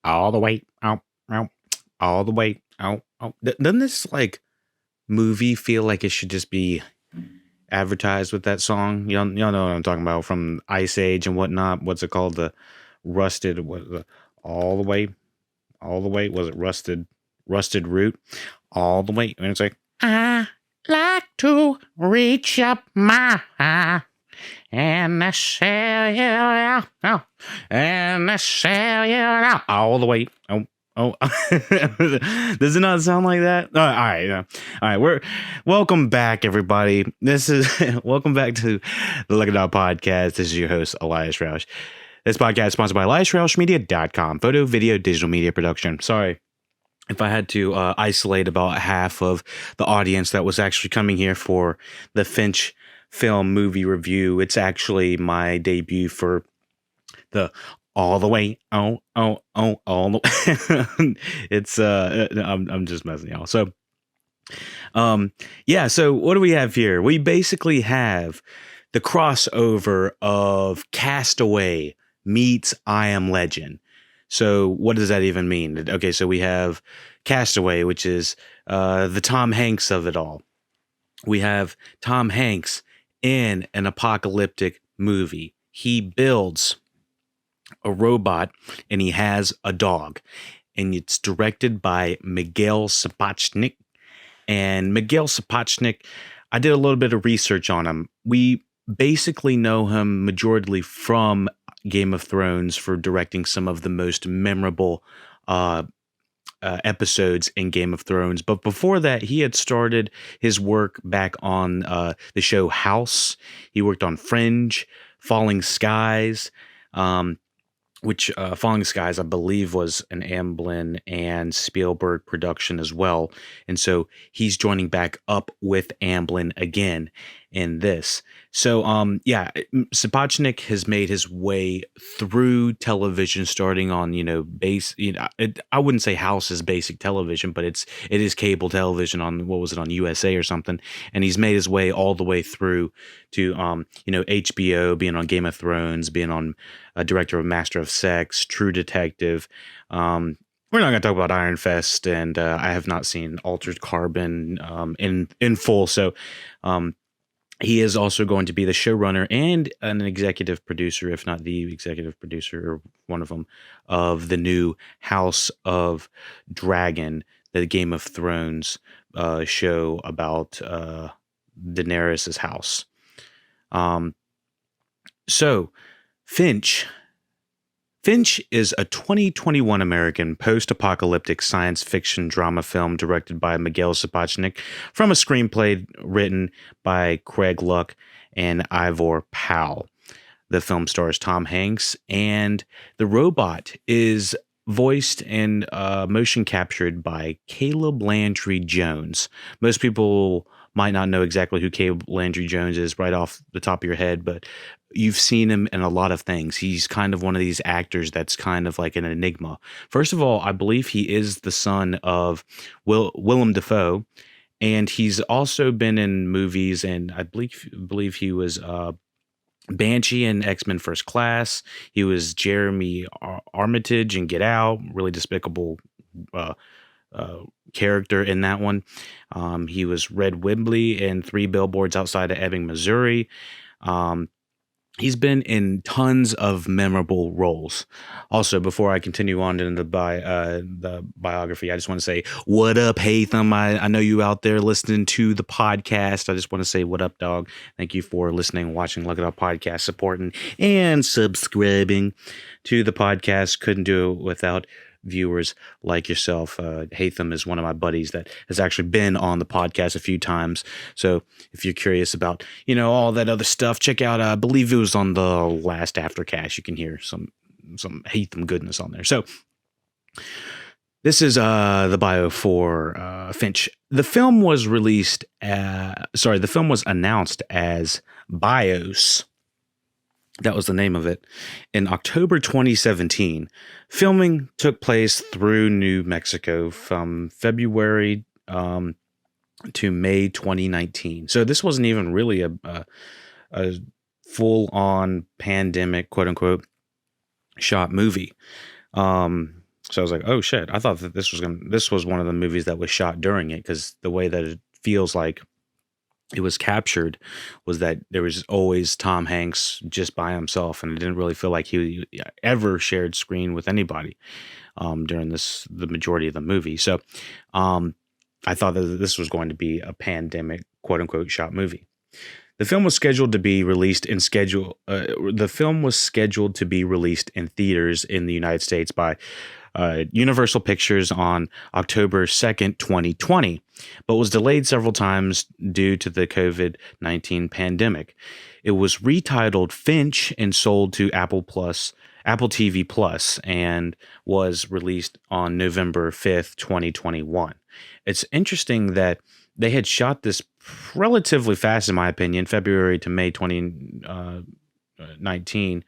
all the way out, out, all the way out. Doesn't this like movie feel like it should just be advertised with that song? Y'all know what I'm talking about from Ice Age and whatnot. What's it called? The rusted, all the way, all the way. Was it rusted root? All the way. And it's like, I like to reach up my and I sell you out. Oh, and I sell you out. All the way. Oh, does it not sound like that? All right. All right. Welcome back, everybody. Welcome back to the LuckyDog podcast. This is your host, Elias Roush. This podcast is sponsored by EliasRoushMedia.com, photo, video, digital media production. Sorry if I had to isolate about half of the audience that was actually coming here for the Finch film movie review. It's actually my debut for the all the way all the it's I'm just messing y'all. So so what do we have here? We basically have the crossover of Castaway meets I Am Legend. So what does that even mean? Okay, so we have Castaway, which is the Tom Hanks of it all. We have Tom Hanks in an apocalyptic movie. He builds a robot and he has a dog. And it's directed by Miguel Sapochnik. And Miguel Sapochnik, I did a little bit of research on him. We basically know him majorly from Game of Thrones for directing some of the most memorable episodes in Game of Thrones. But before that, he had started his work back on the show House. He worked on Fringe, Falling Skies, which Falling Skies, I believe, was an Amblin and Spielberg production as well. And so he's joining back up with Amblin again in this. So, Sapochnik has made his way through television, starting on, I wouldn't say House is basic television, but it is cable television on, what was it, on USA or something. And he's made his way all the way through to, HBO, being on Game of Thrones, being on director of Master of Sex, True Detective. We're not going to talk about Iron Fist, and I have not seen Altered Carbon in full. So he is also going to be the showrunner and an executive producer, if not the executive producer, or one of them, of the new House of Dragon, the Game of Thrones show about Daenerys' house. So Finch is a 2021 American post-apocalyptic science fiction drama film directed by Miguel Sapochnik from a screenplay written by Craig Luck and Ivor Powell. The film stars Tom Hanks, and the robot is voiced and motion captured by Caleb Landry Jones. Most people might not know exactly who Caleb Landry Jones is right off the top of your head, but you've seen him in a lot of things. He's kind of one of these actors that's kind of like an enigma. First of all, I believe he is the son of Willem Dafoe, and he's also been in movies, and I believe he was Banshee in X-Men First Class. He was Jeremy Armitage in Get Out, really despicable character in that one. He was Red Wimbley in 3 Billboards Outside of Ebbing, Missouri. He's been in tons of memorable roles. Also, before I continue on into the biography, I just want to say, what up, Hatham? I know you out there listening to the podcast. I just want to say, what up, dog? Thank you for listening, watching, looking up podcast, supporting, and subscribing to the podcast. Couldn't do it without viewers like yourself. Hatham is one of my buddies that has actually been on the podcast a few times. So if you're curious about, all that other stuff, check out, I believe it was on the last Aftercast. You can hear some Hatham goodness on there. So this is the bio for Finch. The film was announced as BIOS. That was the name of it. In October 2017, filming took place through New Mexico from February to May 2019. So this wasn't even really a full-on pandemic, quote-unquote, shot movie. So I was like, oh shit! I thought that this was one of the movies that was shot during it, because the way that it feels like it was captured was that there was always Tom Hanks just by himself, and it didn't really feel like he ever shared screen with anybody during the majority of the movie. So um, I thought that this was going to be a pandemic quote unquote shot movie. The film was scheduled to be released in schedule. The film was scheduled to be released in theaters in the United States by Universal Pictures on October 2nd, 2020, but was delayed several times due to the COVID-19 pandemic. It was retitled Finch and sold to Apple TV Plus, and was released on November 5th, 2021. It's interesting that they had shot this relatively fast, in my opinion, February to May 2019.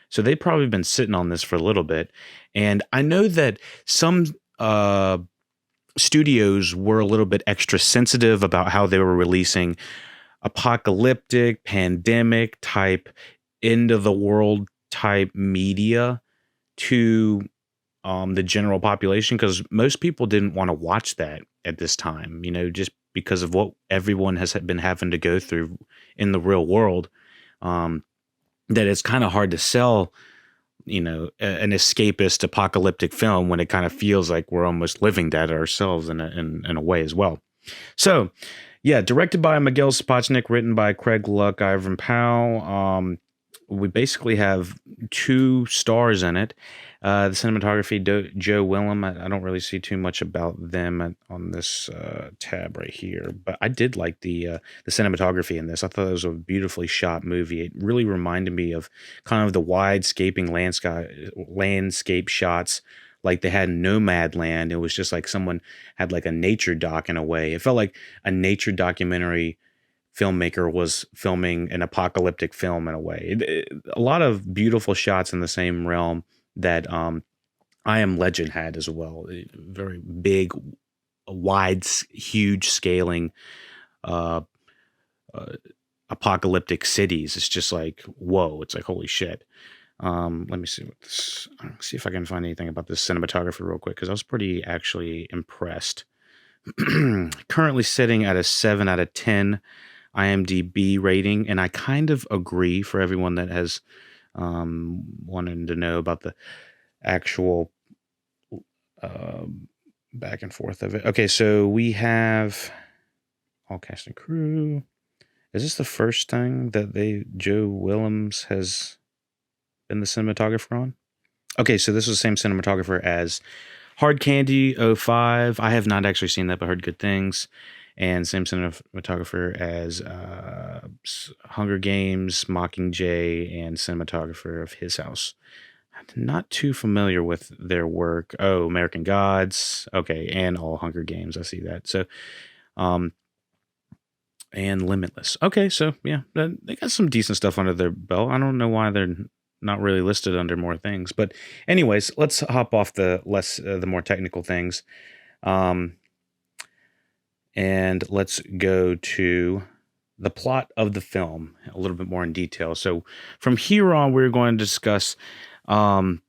So they've probably been sitting on this for a little bit. And I know that some studios were a little bit extra sensitive about how they were releasing apocalyptic, pandemic type, end of the world type media to the general population, because most people didn't want to watch that at this time, just because of what everyone has been having to go through in the real world. That it's kind of hard to sell, an escapist apocalyptic film when it kind of feels like we're almost living that ourselves in a way as well. So, yeah, directed by Miguel Sapochnik, written by Craig Luck, Ivan Powell. We basically have 2 stars in it. The cinematography, Joe Willem. I don't really see too much about them on this tab right here, but I did like the cinematography in this. I thought it was a beautifully shot movie. It really reminded me of kind of the wide-scaping landscape shots like they had in Nomadland. It was just like someone had like a nature doc in a way. It felt like a nature documentary filmmaker was filming an apocalyptic film in a way. A lot of beautiful shots in the same realm that I Am Legend had as well. Very big, wide, huge scaling apocalyptic cities. It's just like, whoa, it's like, holy shit. Let me see see if I can find anything about this cinematography real quick, because I was pretty actually impressed. Currently sitting at a 7 out of 10 IMDb rating, and I kind of agree for everyone that has wanted to know about the actual back and forth of it. Okay, so we have all cast and crew. Is this the first thing that Joe Willems has been the cinematographer on? Okay, so this is the same cinematographer as Hard Candy 05. I have not actually seen that, but heard good things. And same cinematographer as Hunger Games, Mockingjay, and cinematographer of His House. I'm not too familiar with their work. Oh, American Gods. Okay, and all Hunger Games. I see that. So, and Limitless. Okay, so yeah, they got some decent stuff under their belt. I don't know why they're not really listed under more things. But anyways, let's hop off the more technical things. And let's go to the plot of the film a little bit more in detail. So from here on, we're going to discuss the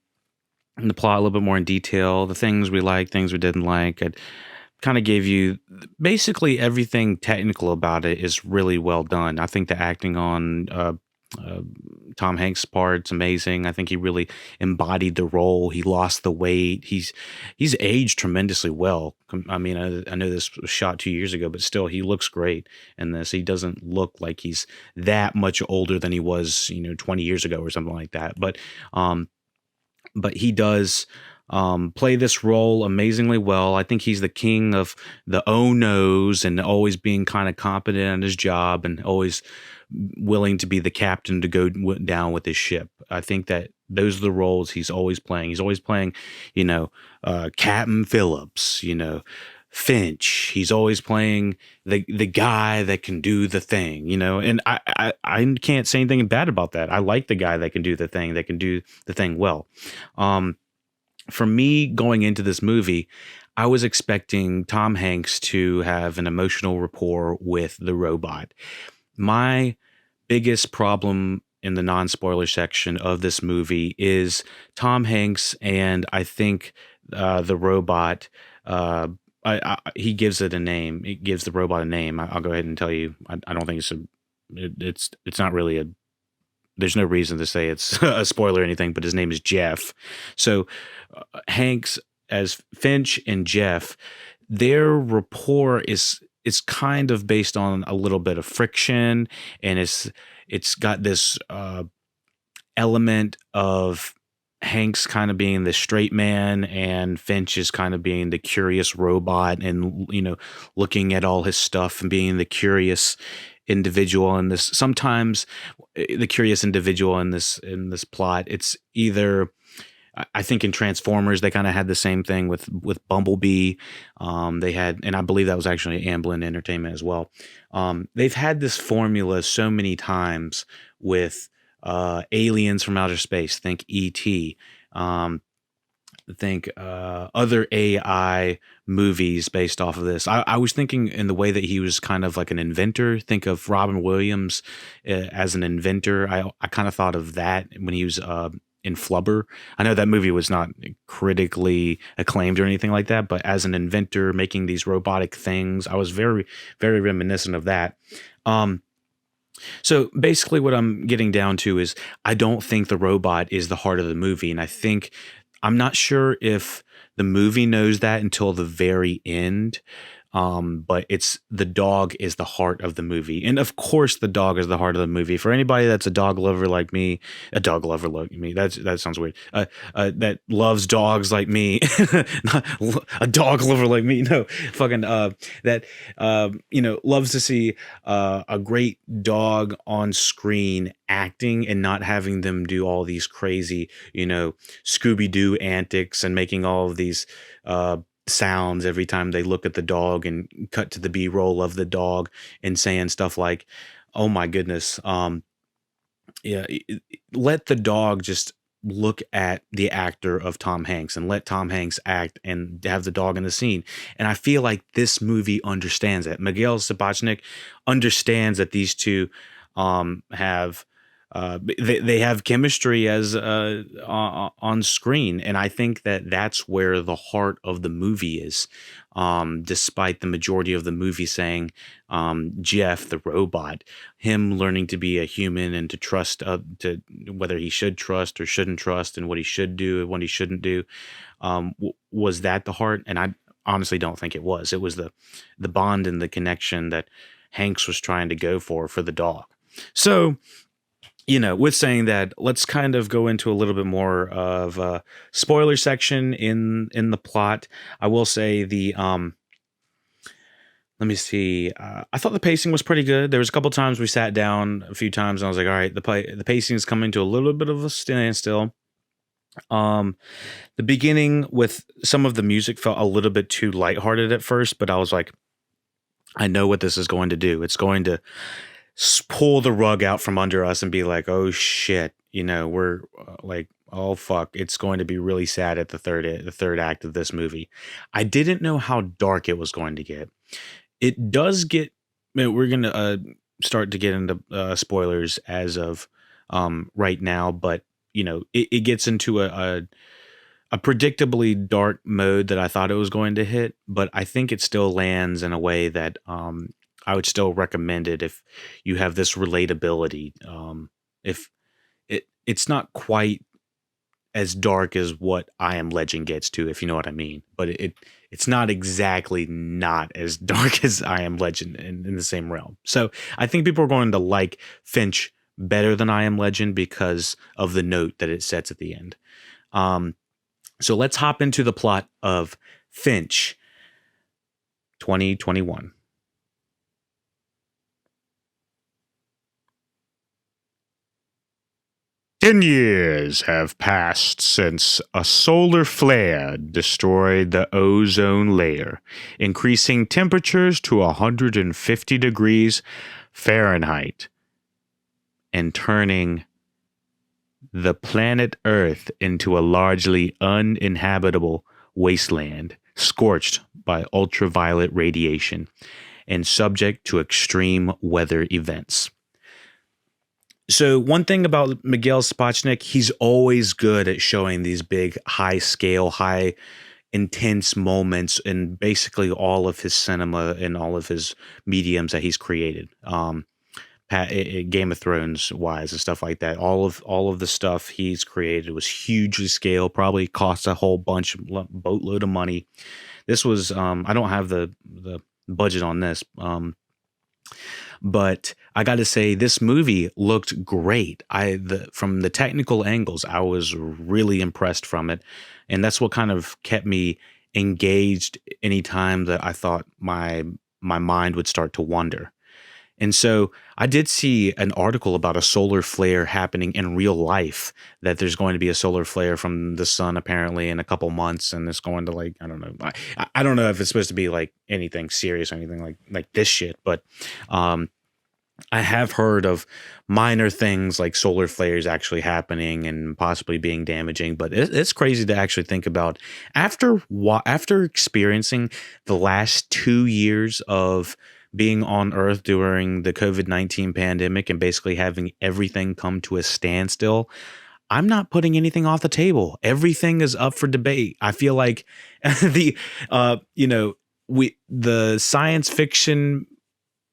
plot a little bit more in detail, the things we liked, things we didn't like. I kind of gave you basically everything technical about it is really well done. I think the acting on Tom Hanks' part's amazing. I think he really embodied the role. He lost the weight. He's aged tremendously well. I mean, I know this was shot 2 years ago, but still, he looks great in this. He doesn't look like he's that much older than he was, 20 years ago or something like that. But he does play this role amazingly well. I think he's the king of the oh-no's and always being kind of competent at his job and always willing to be the captain to go down with his ship. I think that those are the roles he's always playing. He's always playing, Captain Phillips, Finch. He's always playing the guy that can do the thing, and I can't say anything bad about that. I like the guy that can do the thing well. For me, going into this movie, I was expecting Tom Hanks to have an emotional rapport with the robot. My biggest problem in the non-spoiler section of this movie is Tom Hanks and I think the robot. He gives it a name. He gives the robot a name. I'll go ahead and tell you. I don't think it's not really a. There's no reason to say it's a spoiler or anything, but his name is Jeff. So Hanks as Finch and Jeff, their rapport is kind of based on a little bit of friction, and it's got this element of Hank's kind of being the straight man and Finch is kind of being the curious robot and, looking at all his stuff and being the curious individual in this. Sometimes the curious individual in this plot, it's either, I think in Transformers, they kind of had the same thing with Bumblebee. They had, and I believe that was actually Amblin Entertainment as well. They've had this formula so many times with aliens from outer space. Think E.T. Think other AI movies based off of this. I was thinking in the way that he was kind of like an inventor. Think of Robin Williams as an inventor. I kind of thought of that when he was in Flubber. I know that movie was not critically acclaimed or anything like that, but as an inventor making these robotic things, I was very, very reminiscent of that. So basically what I'm getting down to is I don't think the robot is the heart of the movie. And I'm not sure if the movie knows that until the very end. But it's the dog is the heart of the movie. And of course the dog is the heart of the movie. For anybody that's a dog lover like me, that sounds weird. That loves dogs like me, not a dog lover like me. No, fucking, that, loves to see, a great dog on screen acting and not having them do all these crazy, Scooby-Doo antics and making all of these, sounds every time they look at the dog and cut to the B-roll of the dog and saying stuff like, oh my goodness, let the dog just look at the actor of Tom Hanks and let Tom Hanks act and have the dog in the scene. And I feel like this movie understands that. Miguel Sapochnik understands that these two have they have chemistry as on screen, and I think that that's where the heart of the movie is. Despite the majority of the movie saying Jeff the robot, him learning to be a human and to trust, to whether he should trust or shouldn't trust, and what he should do and what he shouldn't do, was that the heart? And I honestly don't think it was. It was the bond and the connection that Hanks was trying to go for the dog. So, with saying that, let's kind of go into a little bit more of a spoiler section in the plot. I will say let me see. I thought the pacing was pretty good. There was a couple times we sat down a few times and I was like, all right, the pacing is coming to a little bit of a standstill. The beginning with some of the music felt a little bit too lighthearted at first, but I was like, I know what this is going to do. It's going to pull the rug out from under us and be like, oh shit, we're like, oh fuck, it's going to be really sad at the third act of this movie. I didn't know how dark it was going to get. It does get. We're gonna start to get into spoilers as of right now, but it gets into a predictably dark mode that I thought it was going to hit, but I think it still lands in a way that I would still recommend it if you have this relatability. If it's not quite as dark as what I Am Legend gets to, if you know what I mean, but it's not exactly not as dark as I Am Legend in the same realm. So I think people are going to like Finch better than I Am Legend because of the note that it sets at the end. So let's hop into the plot of Finch 2021. 10 years have passed since a solar flare destroyed the ozone layer, increasing temperatures to 150 degrees Fahrenheit and turning the planet Earth into a largely uninhabitable wasteland, scorched by ultraviolet radiation and subject to extreme weather events. So one thing about Miguel Sapochnik, he's always good at showing these big, high scale, high intense moments in basically all of his cinema and all of his mediums that he's created. Game of Thrones wise and stuff like that. All of the stuff he's created was hugely scale. Probably cost a whole boatload of money. This was I don't have the budget on this, but I got to say this movie looked great. From the technical angles, I was really impressed from it, and that's what kind of kept me engaged anytime that I thought my mind would start to wander. And so I did see an article about a solar flare happening in real life, that there's going to be a solar flare from the sun apparently in a couple months. And it's going to, like, I don't know. I don't know if it's supposed to be like anything serious or anything like this shit. But I have heard of minor things like solar flares actually happening and possibly being damaging. But it's crazy to actually think about after experiencing the last 2 years of being on Earth during the COVID-19 pandemic and basically having everything come to a standstill. I'm not putting anything off the table. Everything is up for debate. I feel like the the science fiction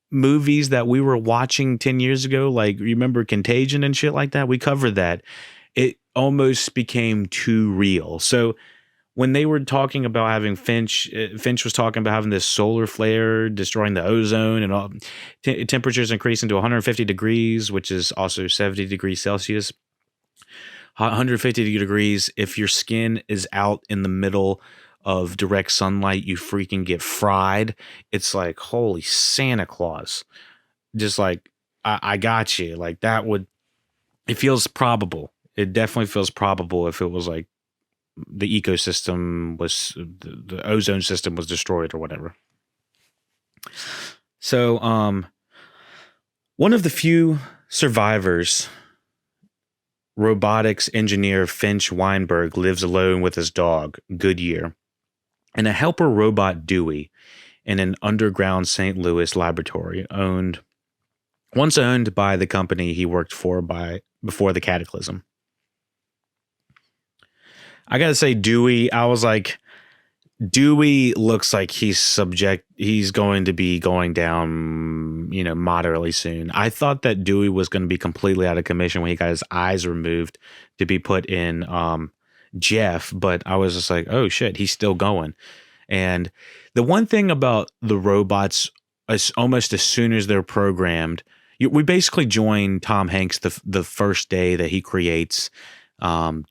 movies that we were watching 10 years ago, like, remember Contagion and shit like that? We covered that. It almost became too real. So when they were talking about having Finch was talking about having this solar flare destroying the ozone and all, temperatures increasing to 150 degrees, which is also 70 degrees Celsius. 150 degrees. If your skin is out in the middle of direct sunlight, you freaking get fried. It's like, holy Santa Claus. Just like, I got you. Like, it feels probable. It definitely feels probable if it was like the ecosystem was, the ozone system was destroyed or whatever. So, one of the few survivors, robotics engineer Finch Weinberg, lives alone with his dog, Goodyear, and a helper robot, Dewey, in an underground St. Louis laboratory once owned by the company he worked for before the cataclysm. I gotta say, Dewey, I was like, Dewey looks like he's going to be going down, moderately soon. I thought that Dewey was going to be completely out of commission when he got his eyes removed to be put in Jeff, but I was just like, oh shit, he's still going. And the one thing about the robots, almost as soon as they're programmed, we basically join Tom Hanks the first day that he creates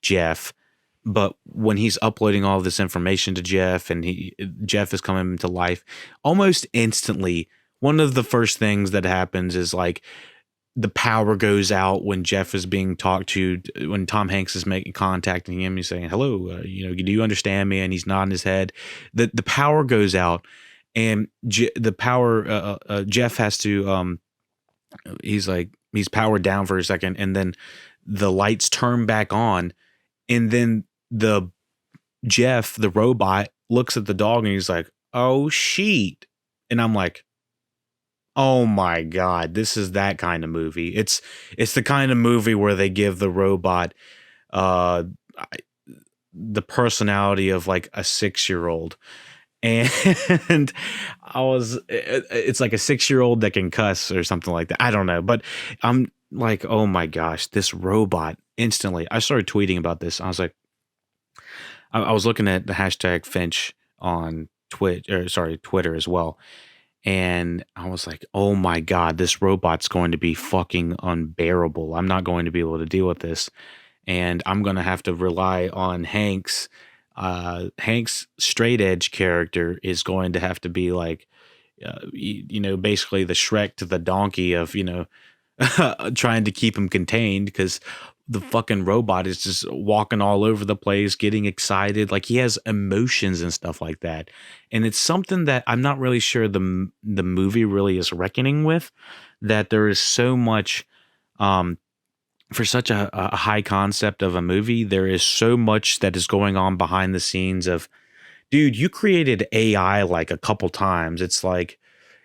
Jeff. But when he's uploading all of this information to Jeff and Jeff is coming to life, almost instantly, one of the first things that happens is like the power goes out when Jeff is being talked to, when Tom Hanks is contacting him. He's saying, hello, do you understand me? And he's nodding his head. The power goes out, and Jeff has to, he's powered down for a second, and then the lights turn back on, and then Jeff, the robot, looks at the dog and he's like, oh shit. And I'm like, oh my God, this is that kind of movie. It's the kind of movie where they give the robot the personality of like a 6-year-old. And it's like a 6-year-old that can cuss or something like that. I don't know. But I'm like, oh my gosh, this robot, instantly. I started tweeting about this. I was like, I was looking at the hashtag Finch on Twitter as well. And I was like, oh my God, this robot's going to be fucking unbearable. I'm not going to be able to deal with this. And I'm going to have to rely on Hanks. Hank's straight edge character is going to have to be like, basically the Shrek to the donkey of, trying to keep him contained, because the fucking robot is just walking all over the place, getting excited. Like, he has emotions and stuff like that. And it's something that I'm not really sure the movie really is reckoning with, that there is so much, for such a high concept of a movie, there is so much that is going on behind the scenes of, dude, you created AI like a couple times. It's like,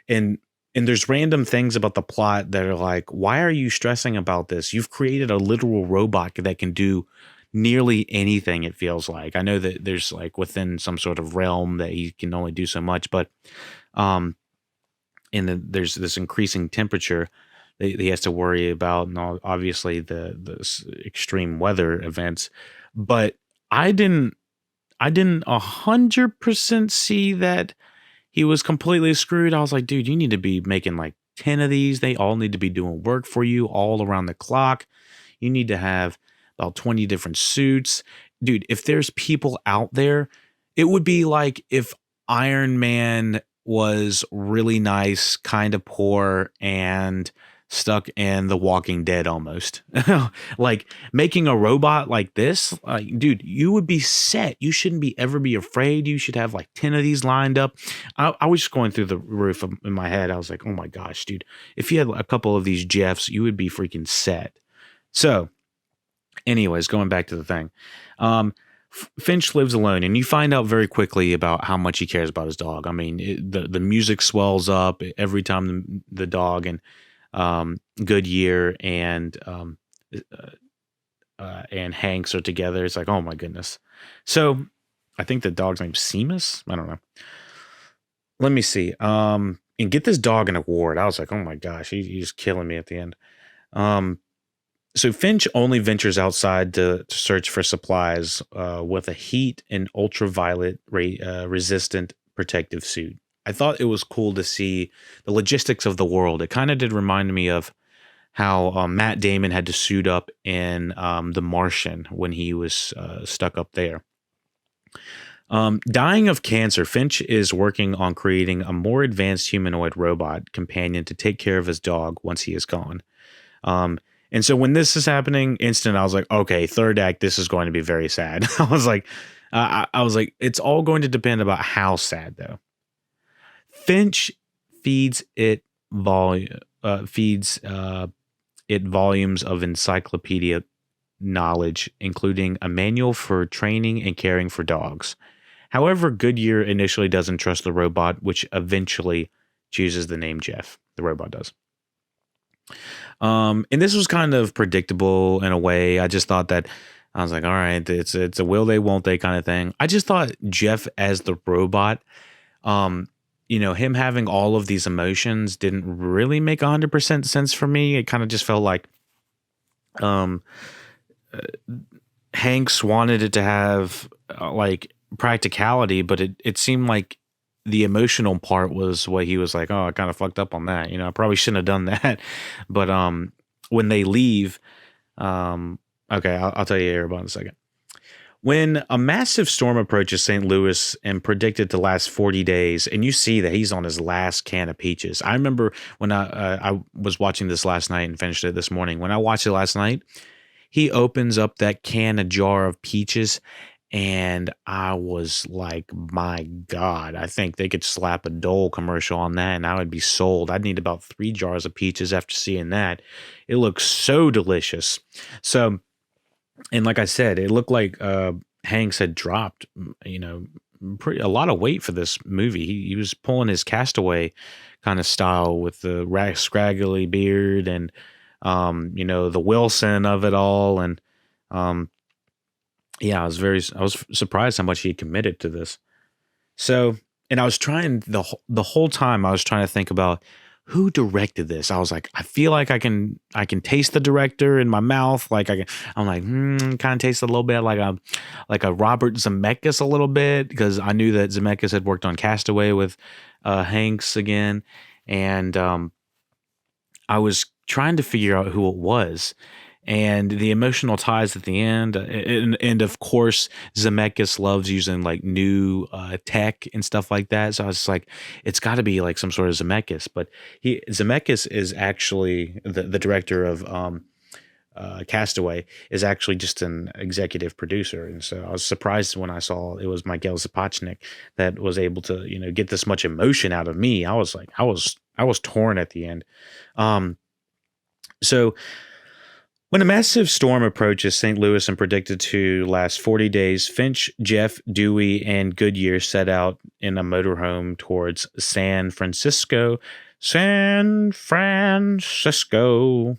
and there's random things about the plot that are like, why are you stressing about this? You've created a literal robot that can do nearly anything, it feels like. I know that there's like within some sort of realm that he can only do so much, but um and then there's this increasing temperature that he has to worry about, and obviously the extreme weather events. But I didn't I didn't 100% see that he was completely screwed. I was like, dude, you need to be making like 10 of these. They all need to be doing work for you all around the clock. You need to have about 20 different suits. Dude, if there's people out there, it would be like if Iron Man was really nice, kind of poor, and stuck in The Walking Dead almost. Like making a robot like this, dude, you would be set. You shouldn't be ever be afraid. You should have like 10 of these lined up. I was just going through the roof in my head. I was like, oh my gosh, dude, if you had a couple of these Jeffs, you would be freaking set. So, anyways, going back to the thing. Finch lives alone, and you find out very quickly about how much he cares about his dog. I mean, the music swells up every time the dog and Goodyear and Hanks are together. It's like, oh my goodness. So I think the dog's name's Seamus. I don't know. Let me see. And get this dog an award. I was like, oh my gosh, he's killing me at the end. So Finch only ventures outside to search for supplies with a heat and ultraviolet resistant protective suit. I thought it was cool to see the logistics of the world. It kind of did remind me of how Matt Damon had to suit up in The Martian when he was stuck up there. Dying of cancer, Finch is working on creating a more advanced humanoid robot companion to take care of his dog once he is gone. And so when this is happening, I was like, okay, third act, this is going to be very sad. I was like, it's all going to depend about how sad though. Finch feeds it volumes of encyclopedia knowledge, including a manual for training and caring for dogs. However, Goodyear initially doesn't trust the robot, which eventually chooses the name Jeff. The robot does. And this was kind of predictable in a way. I just thought that I was like, all right, it's a will they, won't they kind of thing. I just thought Jeff as the robot, him having all of these emotions didn't really make 100% sense for me. It kind of just felt like Hanks wanted it to have like practicality, but it seemed like the emotional part was what he was like, oh, I kind of fucked up on that. I probably shouldn't have done that. But when they leave, okay, I'll tell you here about in a second. When a massive storm approaches St. Louis and predicted to last 40 days, and you see that he's on his last can of peaches. I remember when I was watching this last night and finished it this morning. When I watched it last night, he opens up that jar of peaches, and I was like, my God, I think they could slap a Dole commercial on that and I would be sold. I'd need about 3 jars of peaches after seeing that. It looks so delicious. So, and like I said, it looked like Hanks had dropped, a lot of weight for this movie. He was pulling his Castaway kind of style with the scraggly beard and, the Wilson of it all. And, yeah, I was surprised how much he committed to this. So, and I was trying the whole time I was trying to think about who directed this. I was like, I feel like I can taste the director in my mouth. Like I'm like, kind of taste a little bit like a Robert Zemeckis a little bit, because I knew that Zemeckis had worked on Castaway with Hanks again, and I was trying to figure out who it was. And the emotional ties at the end, and of course, Zemeckis loves using like new tech and stuff like that. So I was like, it's got to be like some sort of Zemeckis. But Zemeckis is actually the director of Castaway, is actually just an executive producer. And so I was surprised when I saw it was Miguel Sapochnik that was able to get this much emotion out of me. I was like, I was torn at the end. So. When a massive storm approaches St. Louis and predicted to last 40 days, Finch, Jeff, Dewey, and Goodyear set out in a motorhome towards San Francisco. San Francisco.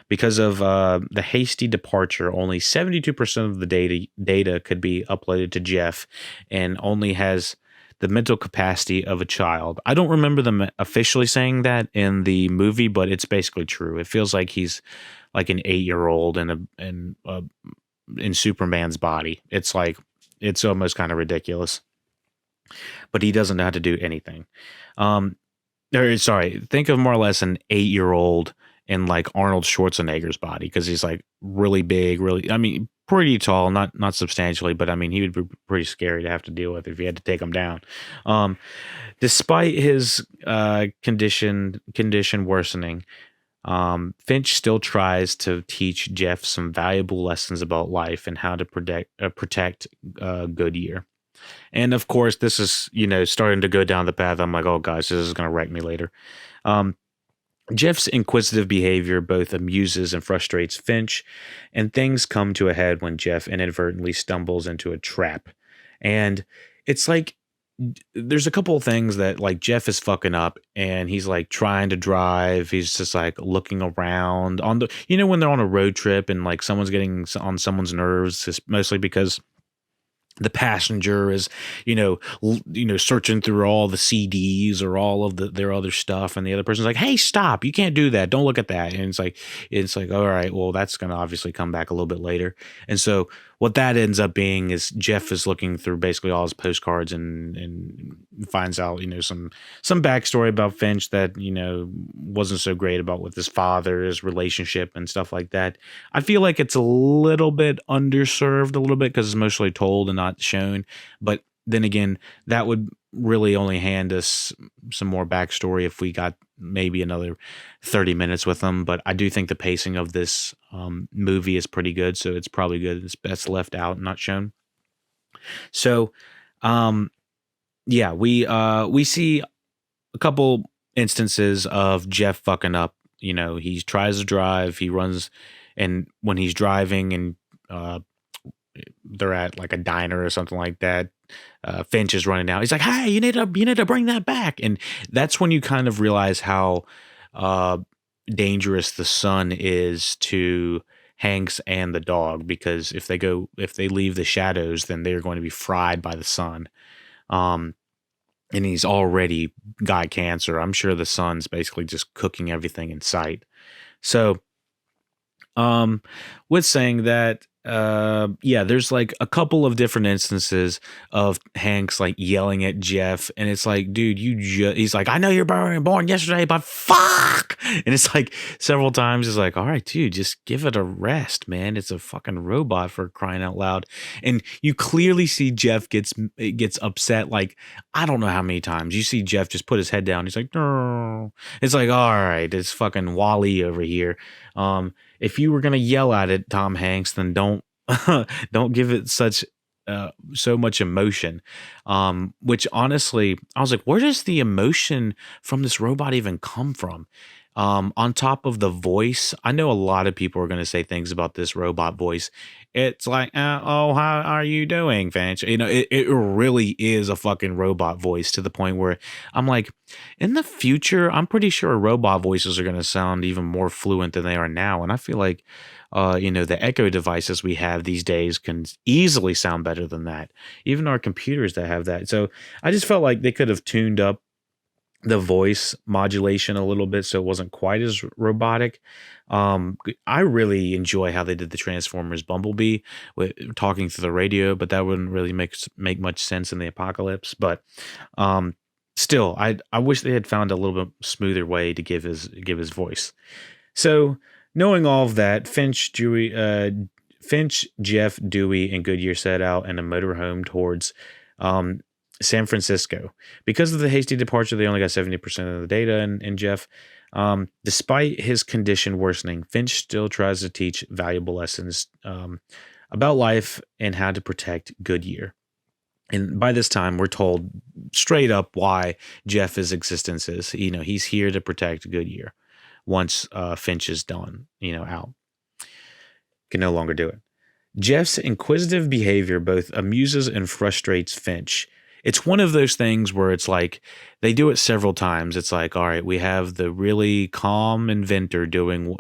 Because of the hasty departure, only 72% of the data could be uploaded to Jeff, and only has the mental capacity of a child. I don't remember them officially saying that in the movie, but it's basically true. It feels like he's like an 8-year-old in Superman's body. It's like it's almost kind of ridiculous. But he doesn't know how to do anything. Um, or sorry, think of more or less an 8-year-old in like Arnold Schwarzenegger's body, because he's like really big, really. I mean, pretty tall, not substantially, but I mean, he would be pretty scary to have to deal with if you had to take him down. Um, Despite his condition worsening, Finch still tries to teach Jeff some valuable lessons about life and how to protect Goodyear. And of course, this is, starting to go down the path. I'm like, oh gosh, this is going to wreck me later. Um, Jeff's inquisitive behavior both amuses and frustrates Finch, and things come to a head when Jeff inadvertently stumbles into a trap. And it's like there's a couple of things that like Jeff is fucking up, and he's like trying to drive. He's just like looking around on the, when they're on a road trip and like someone's getting on someone's nerves, it's mostly because the passenger is, searching through all the CDs or all of their other stuff, and the other person's like, "Hey, stop! You can't do that. Don't look at that." And it's like, all right, well, that's going to obviously come back a little bit later. And so what that ends up being is Jeff is looking through basically all his postcards and finds out, some backstory about Finch that wasn't so great about with his father's relationship and stuff like that. I feel like it's a little bit underserved, a little bit, because it's mostly told and not shown. But then again, that would really only hand us some more backstory if we got maybe another 30 minutes with them. But I do think the pacing of this movie is pretty good, so it's probably good it's best left out and not shown. So yeah, we see a couple instances of Jeff fucking up. He tries to drive, he runs, and when he's driving and they're at like a diner or something like that, Finch is running down. He's like, "Hey, you need to bring that back." And that's when you kind of realize how dangerous the sun is to Hanks and the dog, because if they leave the shadows, then they're going to be fried by the sun. And he's already got cancer. I'm sure the sun's basically just cooking everything in sight. So, with saying that, yeah, there's like a couple of different instances of Hanks like yelling at Jeff, and it's like, dude, he's like, "I know you're born yesterday, but fuck," and it's like several times. It's like, all right, dude, just give it a rest, man. It's a fucking robot, for crying out loud. And you clearly see Jeff gets upset. Like, I don't know how many times you see Jeff just put his head down. He's like, no. It's like, all right, it's fucking Wally over here. If you were gonna yell at it, Tom Hanks, then don't don't give it so much emotion. Which honestly, I was like, where does the emotion from this robot even come from? On top of the voice, I know a lot of people are going to say things about this robot voice. It's like, "Oh, how are you doing, Finch?" It really is a fucking robot voice, to the point where I'm like, in the future, I'm pretty sure robot voices are going to sound even more fluent than they are now. And I feel like, the Echo devices we have these days can easily sound better than that. Even our computers that have that. So I just felt like they could have tuned up the voice modulation a little bit so it wasn't quite as robotic. I really enjoy how they did the Transformers Bumblebee with talking through the radio, but that wouldn't really make much sense in the apocalypse. But still, I wish they had found a little bit smoother way to give his voice. So knowing all of that, Finch, Jeff, Dewey, and Goodyear set out in a motorhome towards San Francisco. Because of the hasty departure, they only got 70% of the data. And Jeff, despite his condition worsening, Finch still tries to teach valuable lessons about life and how to protect Goodyear. And by this time, we're told straight up why Jeff's existence is. He's here to protect Goodyear. Once Finch is done, out, can no longer do it. Jeff's inquisitive behavior both amuses and frustrates Finch. it's one of those things where it's like they do it several times. It's like, all right, we have the really calm inventor doing,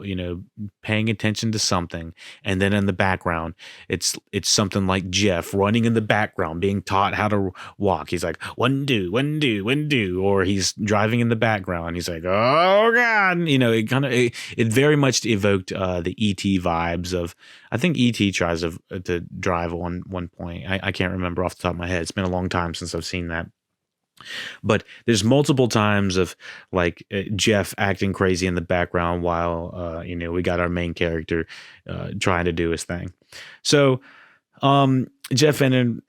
paying attention to something, and then in the background, it's something like Jeff running in the background, being taught how to walk. He's like, one do, one do, one do, or he's driving in the background. He's like, oh god, it very much evoked the ET vibes of. I think ET tries to drive on one point. I can't remember off the top of my head. It's been a long time since I've seen that. But there's multiple times of like Jeff acting crazy in the background while we got our main character trying to do his thing. So Jeff and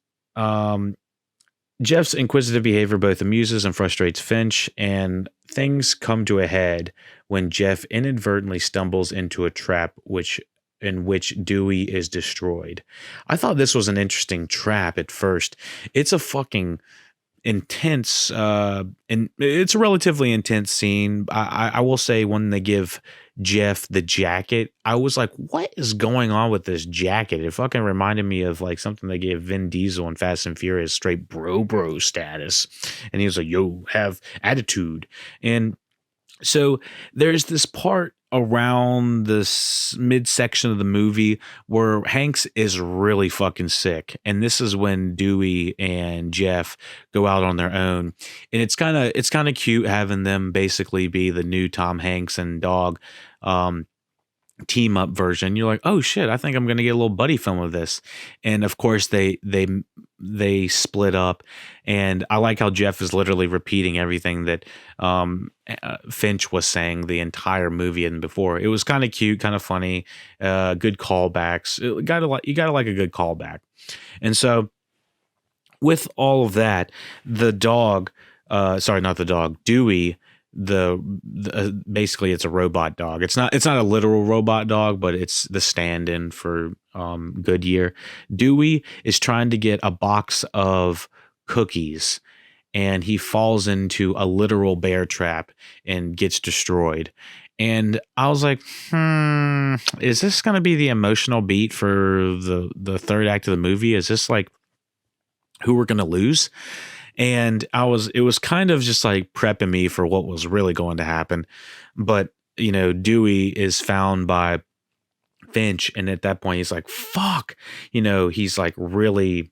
Jeff's inquisitive behavior both amuses and frustrates Finch, and things come to a head when Jeff inadvertently stumbles into a trap in which Dewey is destroyed. I thought this was an interesting trap at first. It's a fucking intense and it's a relatively intense scene. I will say when they give Jeff the jacket, I was like, what is going on with this jacket? It fucking reminded me of like something they gave Vin Diesel in Fast and Furious, straight bro status. And he was like, yo, have attitude. And so there's this part around this midsection of the movie where Hanks is really fucking sick, and this is when Dewey and Jeff go out on their own, and it's kind of cute having them basically be the new Tom Hanks and Dog team up version. You're like, oh shit, I think I'm gonna get a little buddy film of this. And of course they split up, and I like how Jeff is literally repeating everything that Finch was saying the entire movie and before. It was kind of cute, kind of funny, good callbacks. You gotta like a good callback. And so with all of that, the dog, sorry, not the dog, Dewey, basically it's a robot dog. It's not a literal robot dog, but it's the stand-in for Goodyear. Dewey is trying to get a box of cookies, and he falls into a literal bear trap and gets destroyed. And I was like, is this going to be the emotional beat for the third act of the movie? Is this like who we're going to lose? And it was kind of just like prepping me for what was really going to happen. But, Dewey is found by Finch. And at that point, he's like, fuck, he's like really,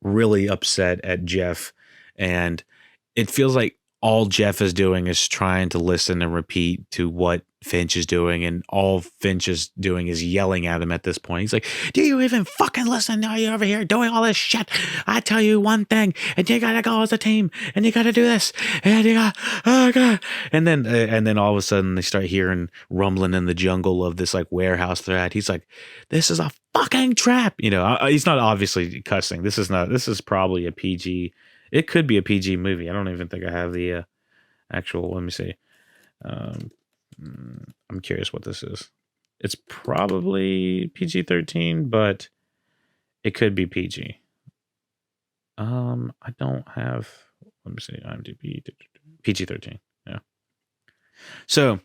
really upset at Jeff. And it feels like all Jeff is doing is trying to listen and repeat to what Finch is doing, and all Finch is doing is yelling at him at this point. He's like, do you even fucking listen? Are you over here doing all this shit? I tell you one thing, and you gotta go as a team, and you gotta do this, and you got, oh god. And then all of a sudden they start hearing rumbling in the jungle of this like warehouse they're at. He's like, this is a fucking trap. He's not obviously cussing. This is probably a PG. It could be a PG movie. I don't even think I have the actual, let me see. I'm curious what this is. It's probably PG-13, but it could be PG. I don't have, let me see, IMDb, PG-13. Yeah. So,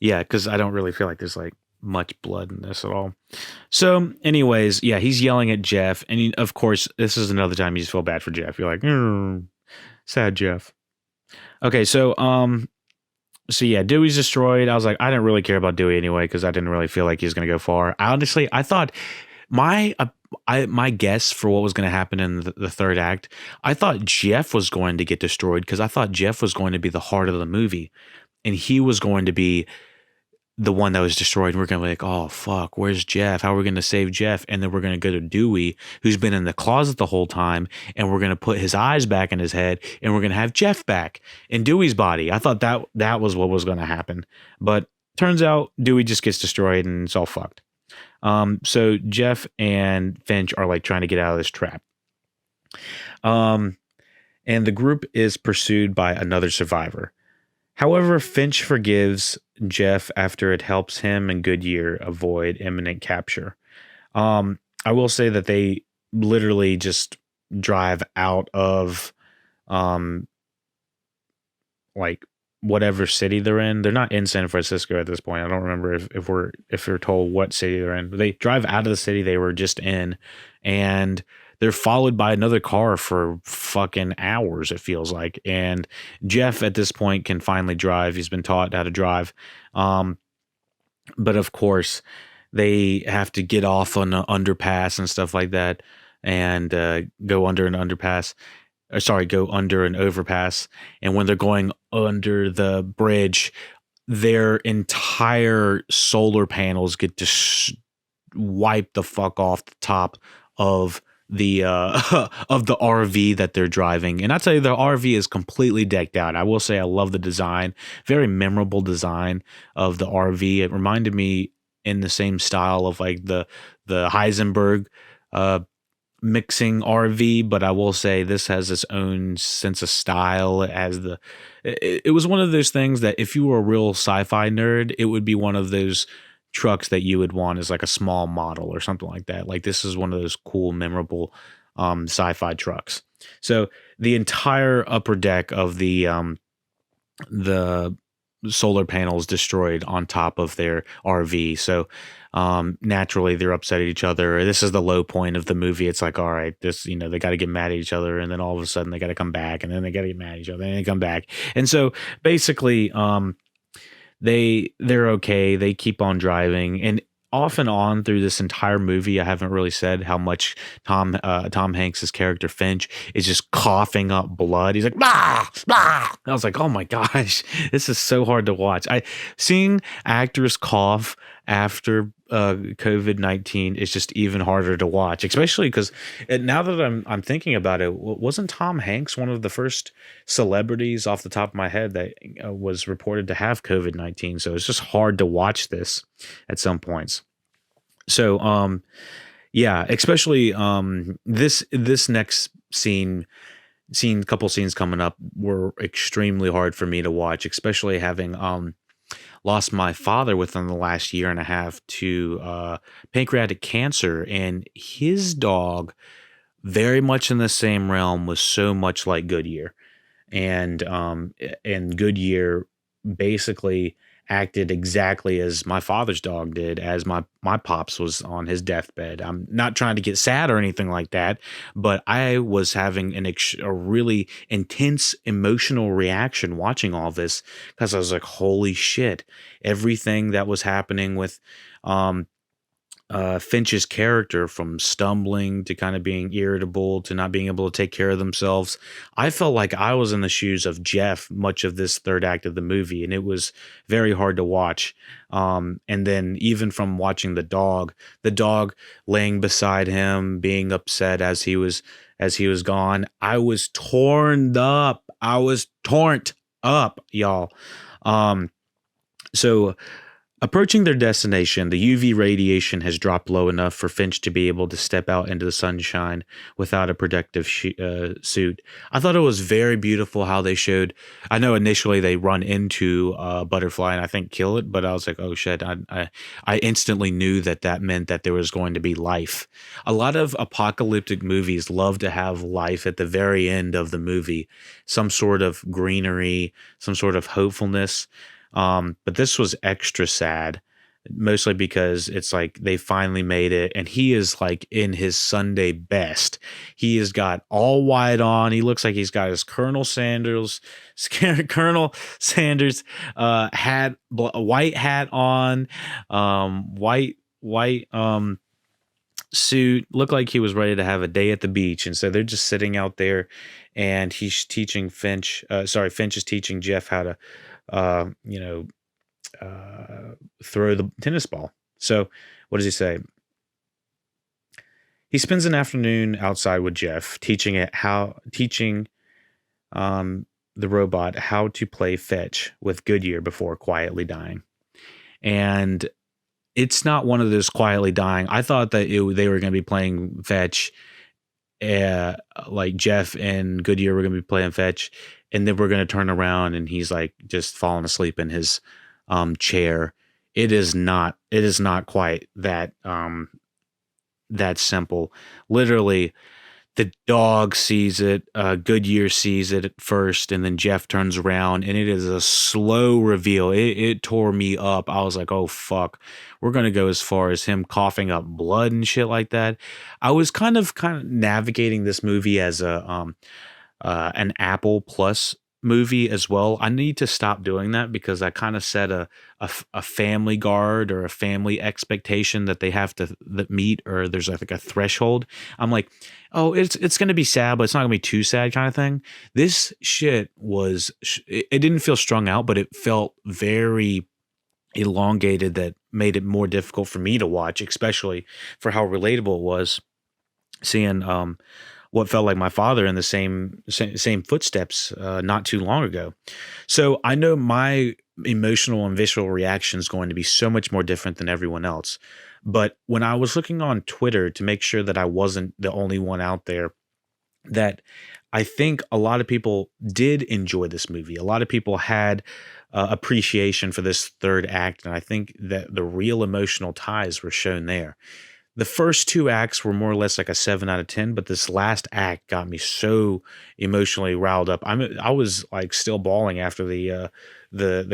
yeah, because I don't really feel like there's like much blood in this at all. So anyways, yeah, he's yelling at Jeff, and of course this is another time you just feel bad for Jeff. You're like, sad Jeff. Okay, so yeah, Dewey's destroyed. I was like, I didn't really care about Dewey anyway because I didn't really feel like he was going to go far. I thought my guess for what was going to happen in the third act, I thought Jeff was going to get destroyed because I thought Jeff was going to be the heart of the movie, and he was going to be the one that was destroyed. And we're going to be like, oh, fuck, where's Jeff? How are we going to save Jeff? And then we're going to go to Dewey, who's been in the closet the whole time, and we're going to put his eyes back in his head, and we're going to have Jeff back in Dewey's body. I thought that was what was going to happen. But turns out Dewey just gets destroyed, and it's all fucked. So Jeff and Finch are like trying to get out of this trap. And the group is pursued by another survivor. However, Finch forgives Jeff after it helps him and Goodyear avoid imminent capture. I will say that they literally just drive out of like whatever city they're in. They're not in San Francisco at this point. I don't remember if we're told what city they're in. But they drive out of the city they were just in, and they're followed by another car for fucking hours, it feels like. And Jeff at this point can finally drive. He's been taught how to drive. Um, but of course, they have to get off on an underpass and stuff like that, and go under an underpass. Or sorry, go under an overpass. And when they're going under the bridge, their entire solar panels get wiped the fuck off the top of the of the RV that they're driving. And I tell you, the RV is completely decked out. I will say I love the design, very memorable design of the RV. It reminded me in the same style of like the Heisenberg mixing RV, but I will say this has its own sense of style. It was one of those things that if you were a real sci-fi nerd, it would be one of those trucks that you would want as like a small model or something like that. Like this is one of those cool, memorable sci-fi trucks. So the entire upper deck of the solar panels destroyed on top of their RV. So naturally they're upset at each other. This is the low point of the movie. It's like, all right, they got to get mad at each other, and then all of a sudden they got to come back, and then they got to get mad at each other, and they come back. And so basically they're okay. They keep on driving, and off and on through this entire movie, I haven't really said how much Tom Hanks's character Finch is just coughing up blood. He's like, bah, bah. I was like, oh my gosh, this is so hard to watch. Seeing actors cough after COVID-19 is just even harder to watch, especially because now that I'm thinking about it, wasn't Tom Hanks one of the first celebrities off the top of my head that was reported to have COVID-19? So it's just hard to watch this at some points. So yeah, especially this next couple scenes coming up were extremely hard for me to watch, especially having lost my father within the last year and a half to pancreatic cancer, and his dog, very much in the same realm, was so much like Goodyear, and Goodyear basically acted exactly as my father's dog did as my pops was on his deathbed. I'm not trying to get sad or anything like that, but I was having a really intense emotional reaction watching all this, because I was like, holy shit, everything that was happening with Finch's character, from stumbling to kind of being irritable to not being able to take care of themselves. I felt like I was in the shoes of Jeff much of this third act of the movie, and it was very hard to watch. And then even from watching the dog laying beside him, being upset as he was gone, I was torn up. Y'all. So approaching their destination, the UV radiation has dropped low enough for Finch to be able to step out into the sunshine without a protective suit. I thought it was very beautiful how they showed. I know initially they run into a butterfly and I think kill it, but I was like, oh shit. I instantly knew that meant that there was going to be life. A lot of apocalyptic movies love to have life at the very end of the movie, some sort of greenery, some sort of hopefulness. But this was extra sad, mostly because it's like they finally made it, and he is like in his Sunday best. He has got all white on. He looks like he's got his Colonel Sanders hat, white hat on, white suit. Looked like he was ready to have a day at the beach. And so they're just sitting out there, and he's teaching Finch is teaching Jeff how to throw the tennis ball. So what does he say? He spends an afternoon outside with Jeff, teaching the robot how to play fetch with Goodyear before quietly dying. And it's not one of those quietly dying. I thought that they were going to be playing fetch, like Jeff and Goodyear were going to be playing fetch, and then we're going to turn around and he's like just falling asleep in his chair. It is not quite that simple. Literally, the dog sees it, Goodyear sees it at first, and then Jeff turns around, and it is a slow reveal. It tore me up. I was like, oh fuck, we're gonna go as far as him coughing up blood and shit like that. I was kind of navigating this movie as an Apple Plus movie as well. I need to stop doing that because I kind of set a family guard or a family expectation that they have to that meet, or there's like a threshold. I'm like, oh, it's going to be sad, but it's not going to be too sad kind of thing. This shit was it didn't feel strung out, but it felt very elongated, that made it more difficult for me to watch, especially for how relatable it was, seeing what felt like my father in the same footsteps not too long ago. So I know my emotional and visual reaction is going to be so much more different than everyone else. But when I was looking on Twitter to make sure that I wasn't the only one out there, that I think a lot of people did enjoy this movie. A lot of people had appreciation for this third act, and I think that the real emotional ties were shown there. The first two acts were more or less like a 7 out of 10, but this last act got me so emotionally riled up. I was like still bawling after the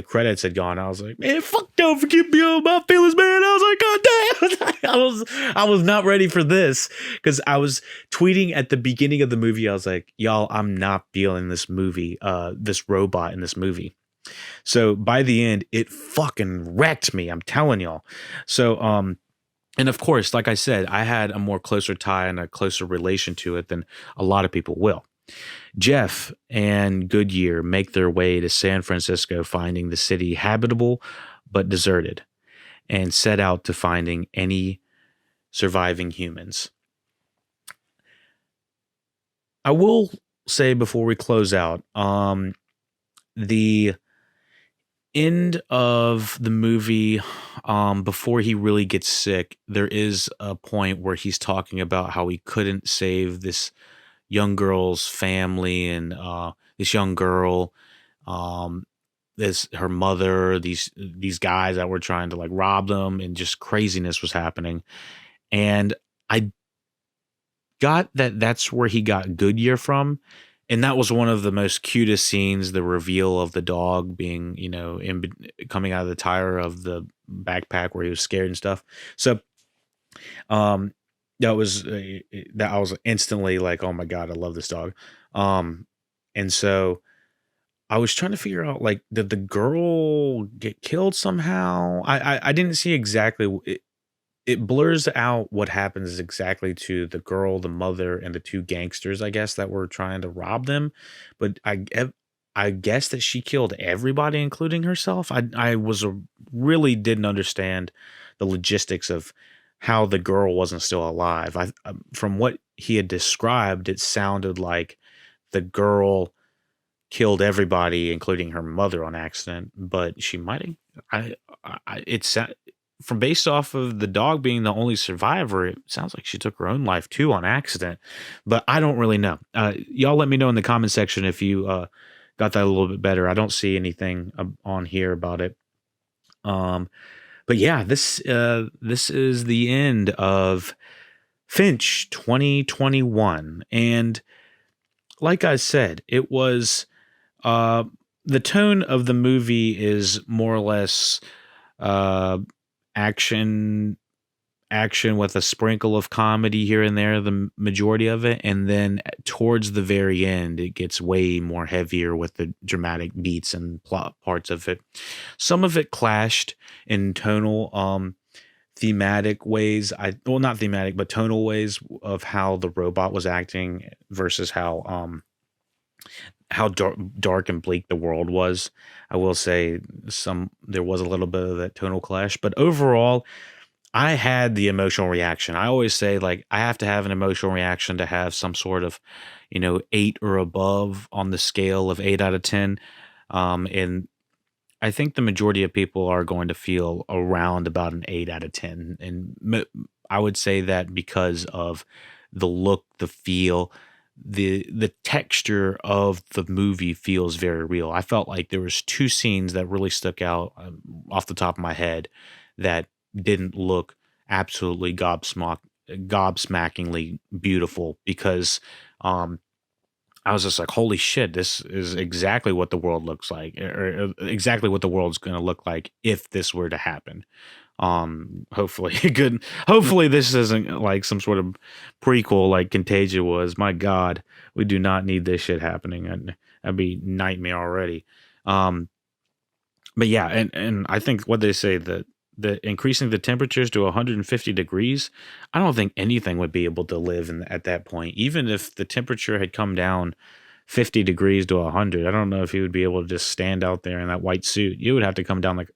credits had gone. I was like, man, fuck, don't forget me on my feelings, man. I was like, god damn. I was not ready for this, because I was tweeting at the beginning of the movie. I was like, y'all, I'm not feeling this movie, this robot in this movie. So by the end, it fucking wrecked me. I'm telling y'all. So and of course, like I said, I had a more closer tie and a closer relation to it than a lot of people will. Jeff and Goodyear make their way to San Francisco, finding the city habitable but deserted, and set out to finding any surviving humans. I will say before we close out, the end of the movie, before he really gets sick, there is a point where he's talking about how he couldn't save this young girl's family, and this young girl, this her mother, these guys that were trying to like rob them, and just craziness was happening. And I got that that's where he got Goodyear from. And that was one of the most cutest scenes, the reveal of the dog being, coming out of the tire of the backpack where he was scared and stuff. So um, that I was instantly like, oh my God, I love this dog. And so I was trying to figure out, like, did the girl get killed somehow? I didn't see exactly. It blurs out what happens exactly to the girl, the mother, and the two gangsters, I guess, that were trying to rob them. But I guess that she killed everybody, including herself. Really didn't understand the logistics of how the girl wasn't still alive. From what he had described, it sounded like the girl killed everybody, including her mother, on accident. But she might have. It's from based off of the dog being the only survivor, it sounds like she took her own life too on accident, but I don't really know. Y'all let me know in the comment section if you got that a little bit better. I don't see anything on here about it. But yeah, this is the end of Finch 2021. And like I said, it was the tone of the movie is more or less action with a sprinkle of comedy here and there, the majority of it, and then towards the very end it gets way more heavier with the dramatic beats and plot parts of it. Some of it clashed in tonal thematic ways, not thematic but tonal ways, of how the robot was acting versus how dark and bleak the world was. I will say there was a little bit of that tonal clash, but overall, I had the emotional reaction. I always say, like, I have to have an emotional reaction to have some sort of, 8 or above on the scale of 8 out of 10. And I think the majority of people are going to feel around about an 8 out of 10. And I would say that because of the look, the feel, the texture of the movie feels very real. I felt like there was 2 scenes that really stuck out off the top of my head that didn't look absolutely gobsmackingly beautiful because um, I was just like, holy shit, this is exactly what the world looks like, or exactly what the world's going to look like if this were to happen. Hopefully good. Hopefully this isn't like some sort of prequel like Contagion was. My God, we do not need this shit happening. And that'd be nightmare already. Um, but yeah, and I think what they say that the increasing the temperatures to 150 degrees, I don't think anything would be able to live at that point. Even if the temperature had come down 50 degrees to 100, I don't know if he would be able to just stand out there in that white suit. You would have to come down like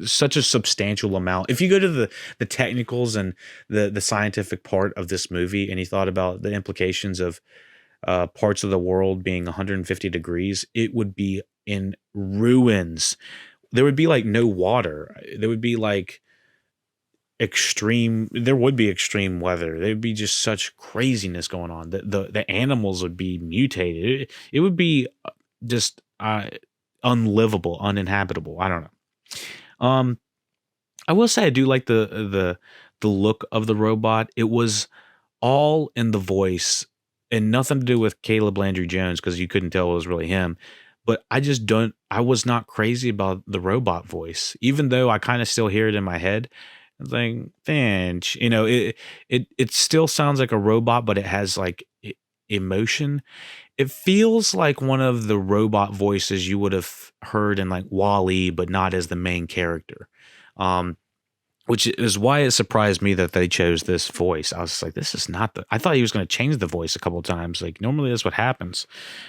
such a substantial amount. If you go to the technicals and the scientific part of this movie, and you thought about the implications of parts of the world being 150 degrees, it would be in ruins. There would be like no water. There would be like there would be extreme weather. There would be just such craziness going on. The animals would be mutated. It would be just unlivable, uninhabitable. I don't know. I will say I do like the look of the robot. It was all in the voice and nothing to do with Caleb Landry Jones because you couldn't tell it was really him. But I was not crazy about the robot voice, even though I kind of still hear it in my head. It's like, Finch, it still sounds like a robot, but it has like emotion. It feels like one of the robot voices you would have heard in like Wall-E, but not as the main character. Um, which is why it surprised me that they chose this voice. I was like, this is not I thought he was going to change the voice a couple of times. Like normally that's what happens.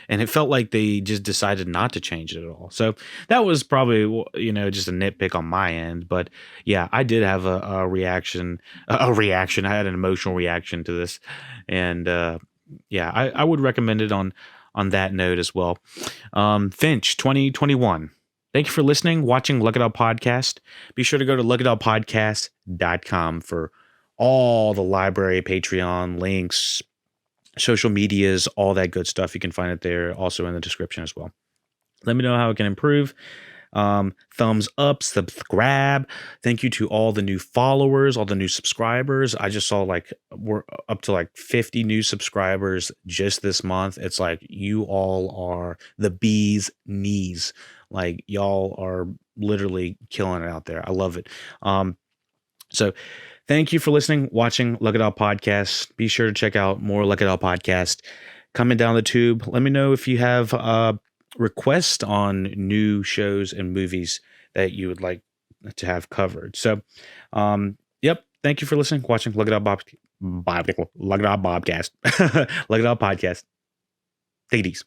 And it felt like they just decided not to change it at all. So that was probably, just a nitpick on my end. But yeah, I did have a reaction, a reaction. I had an emotional reaction to this. And yeah, I would recommend it on that note as well. Finch 2021. Thank you for listening, watching Look It Up Podcast. Be sure to go to lookitoutpodcast.com for all the library, Patreon, links, social medias, all that good stuff. You can find it there, also in the description as well. Let me know how it can improve. Thumbs up, subscribe. Thank you to all the new followers, all the new subscribers. I just saw like we're up to like 50 new subscribers just this month. It's like you all are the bee's knees. Like y'all are literally killing it out there. I love it. So thank you for listening, watching Look It Up Podcast. Be sure to check out more Look It Up Podcast coming down the tube. Let me know if you have requests on new shows and movies that you would like to have covered. So, yep. Thank you for listening, watching Look It Up Look It Up Bobcast. Look It Up Podcast. Take it easy.